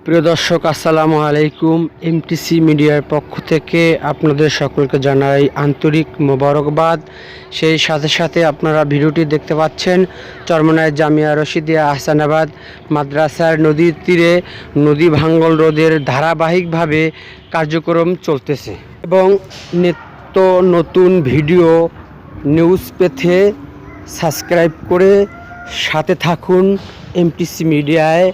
প্রিয় দর্শক, আসসালামু আলাইকুম। এমটিসি মিডিয়ার পক্ষ থেকে আপনাদের সকলকে জানাই আন্তরিক মোবারকবাদ। সেই সাথে সাথে আপনারা ভিডিওটি দেখতে পাচ্ছেন চরমনায় জামিয়া রশিদিয়া আহসানাবাদ মাদ্রাসার নদীর তীরে নদী ভাঙ্গন রোধের ধারাবাহিকভাবে কার্যক্রম চলতেছে এবং নিত্য নতুন ভিডিও নিউজ পেতে সাবস্ক্রাইব করে সাথে থাকুন এমটিসি মিডিয়ায়।